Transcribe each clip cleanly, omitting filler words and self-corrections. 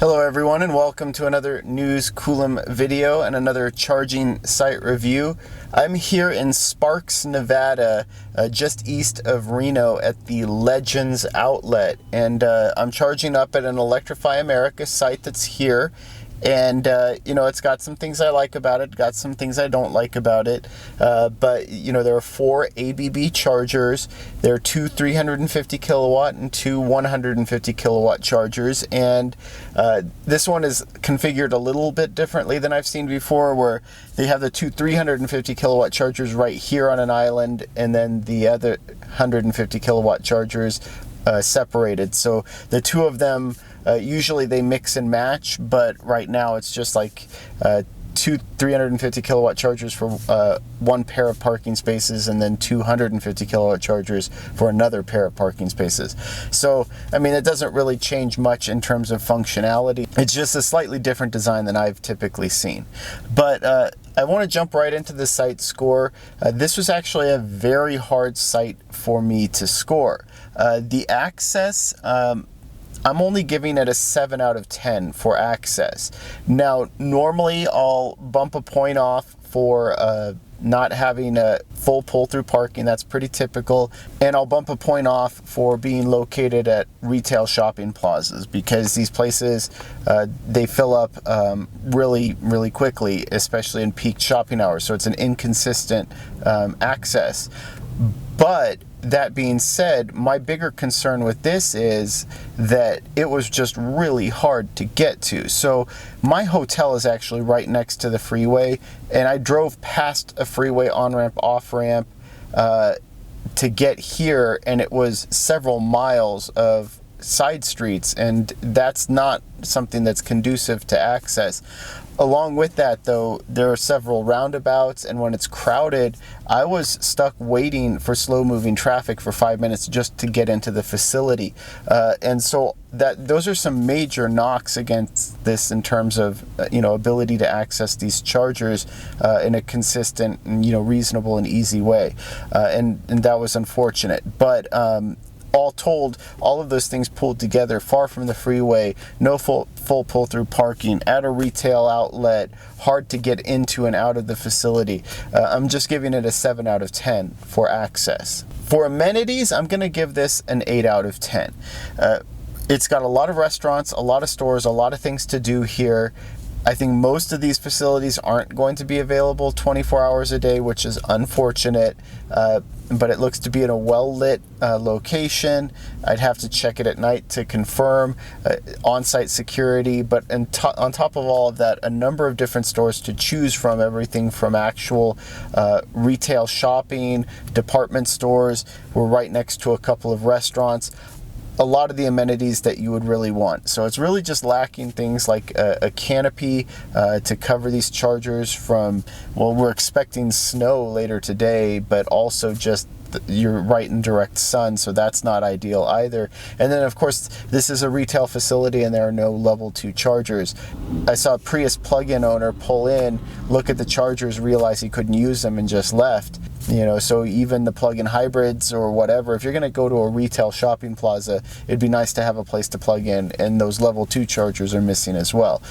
Hello everyone, and welcome to another News Coolum video and another charging site review. I'm here in Sparks, Nevada, just east of Reno at the Legends outlet, and I'm charging up at an Electrify America site that's here. And, it's got some things I like about it, got some things I don't like about it. But, there are 4 ABB chargers. There are 2 350 kilowatt and 2 150 kilowatt chargers. And this one is configured a little bit differently than I've seen before, where they have the 2 350 kilowatt chargers right here on an island, and then the other 150 kilowatt chargers separated. So the two of them, usually they mix and match, but right now it's just like 2 350 kilowatt chargers for one pair of parking spaces, and then 250 kilowatt chargers for another pair of parking spaces. So, I mean, it doesn't really change much in terms of functionality. It's just a slightly different design than I've typically seen. But I want to jump right into the site score. This was actually a very hard site for me to score. The access, I'm only giving it a 7 out of 10 for access. Now, normally I'll bump a point off for not having a full pull-through parking. That's pretty typical. And I'll bump a point off for being located at retail shopping plazas, because these places, they fill up really, really quickly, especially in peak shopping hours. So it's an inconsistent access. But that being said, my bigger concern with this is that it was just really hard to get to. So my hotel is actually right next to the freeway, and I drove past a freeway on-ramp, off-ramp to get here, and it was several miles of side streets, and that's not something that's conducive to access. Along with that, though, there are several roundabouts, and when it's crowded, I was stuck waiting for slow-moving traffic for 5 minutes just to get into the facility. And so those are some major knocks against this in terms of ability to access these chargers in a consistent and reasonable and easy way. And that was unfortunate. But all told, all of those things pulled together, far from the freeway, no full pull-through parking, at a retail outlet, hard to get into and out of the facility. I'm just giving it a 7 out of 10 for access. For amenities, I'm going to give this an 8 out of 10. It's got a lot of restaurants, a lot of stores, a lot of things to do here. I think most of these facilities aren't going to be available 24 hours a day, which is unfortunate, but it looks to be in a well-lit location. I'd have to check it at night to confirm on-site security, but on top of all of that, a number of different stores to choose from, everything from actual retail shopping, department stores. We're right next to a couple of restaurants. A lot of the amenities that you would really want. So it's really just lacking things like a canopy to cover these chargers from, well, we're expecting snow later today, but also just you're right in direct sun, so that's not ideal either. And then, of course, this is a retail facility and there are no level 2 chargers. I saw a Prius plug-in owner pull in, look at the chargers, realize he couldn't use them, and just left. So even the plug-in hybrids or whatever, if you're going to go to a retail shopping plaza, it'd be nice to have a place to plug in, and those level 2 chargers are missing as well.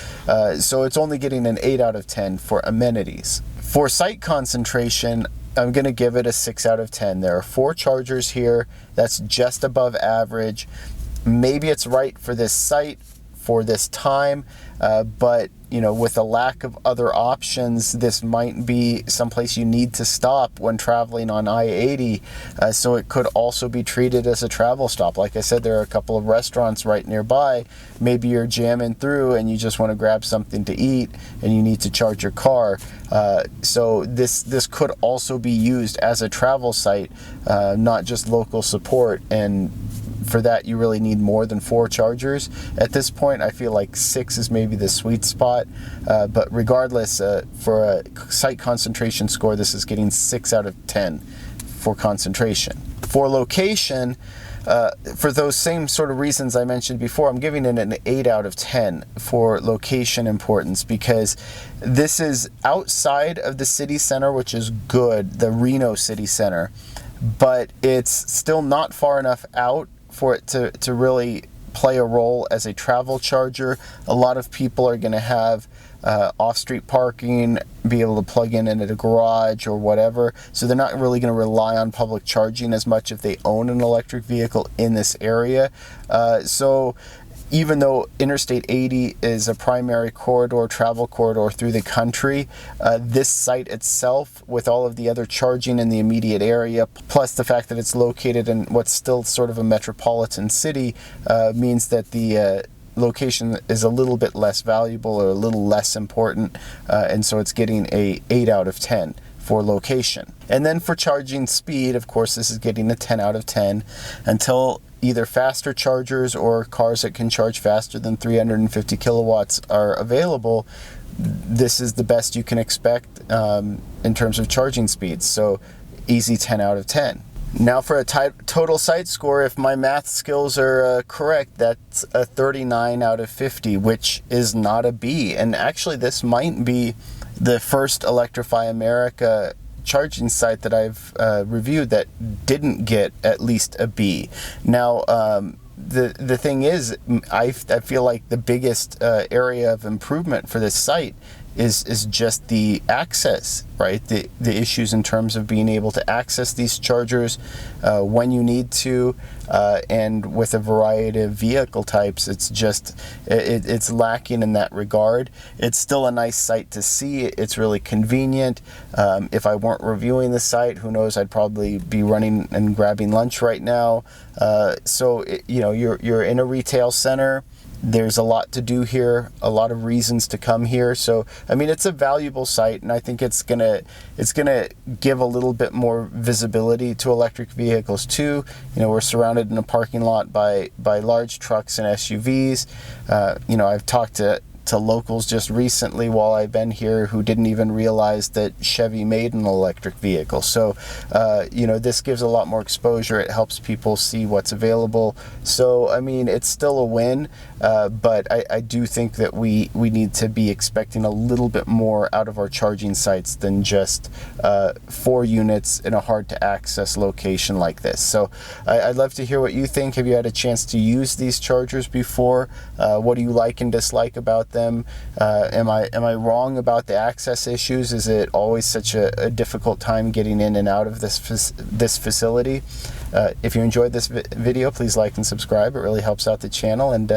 So it's only getting an 8 out of 10 for amenities. For site concentration, I'm going to give it a 6 out of 10. There are 4 chargers here. That's just above average. Maybe it's right for this site, for this time, but with a lack of other options, this might be someplace you need to stop when traveling on I-80, so it could also be treated as a travel stop. Like I said, there are a couple of restaurants right nearby. Maybe you're jamming through and you just want to grab something to eat and you need to charge your car. So this could also be used as a travel site, not just local support, and for that you really need more than 4 chargers. At this point, I feel like 6 is maybe the sweet spot, but regardless, for a site concentration score, this is getting 6 out of 10 for concentration. For location, for those same sort of reasons I mentioned before, I'm giving it an 8 out of 10 for location importance, because this is outside of the city center, which is good, the Reno city center, but it's still not far enough out for it to really play a role as a travel charger. A lot of people are going to have off-street parking, be able to plug in at a garage or whatever, so they're not really going to rely on public charging as much if they own an electric vehicle in this area. So even though Interstate 80 is a primary corridor, travel corridor through the country, this site itself, with all of the other charging in the immediate area, plus the fact that it's located in what's still sort of a metropolitan city, means that the location is a little bit less valuable or a little less important, and so it's getting a 8 out of 10 for location. And then for charging speed, of course, this is getting a 10 out of 10 until either faster chargers or cars that can charge faster than 350 kilowatts are available. This is the best you can expect in terms of charging speeds. So easy 10 out of 10. Now for a total site score, if my math skills are correct, that's a 39 out of 50, which is not a B. And actually this might be the first Electrify America charging site that I've reviewed that didn't get at least a B. Now, the thing is, I feel like the biggest area of improvement for this site is just the access, right? The issues in terms of being able to access these chargers when you need to, and with a variety of vehicle types. It's just it's lacking in that regard. It's still a nice site to see. It's really convenient. If I weren't reviewing the site, who knows, I'd probably be running and grabbing lunch right now. So you know, you're in a retail center. There's a lot to do here, a lot of reasons to come here. So, I mean, it's a valuable site, and I think it's gonna give a little bit more visibility to electric vehicles too. You know, we're surrounded in a parking lot by large trucks and SUVs. You know, I've talked to locals just recently while I've been here who didn't even realize that Chevy made an electric vehicle. So, you know, this gives a lot more exposure. It helps people see what's available. So, I mean, it's still a win, but I do think that we need to be expecting a little bit more out of our charging sites than just 4 units in a hard-to-access location like this. So, I'd love to hear what you think. Have you had a chance to use these chargers before? What do you like and dislike about them? Am I wrong about the access issues? Is it always such a difficult time getting in and out of this facility? If you enjoyed this video, please like and subscribe. It really helps out the channel, and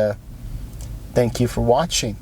thank you for watching.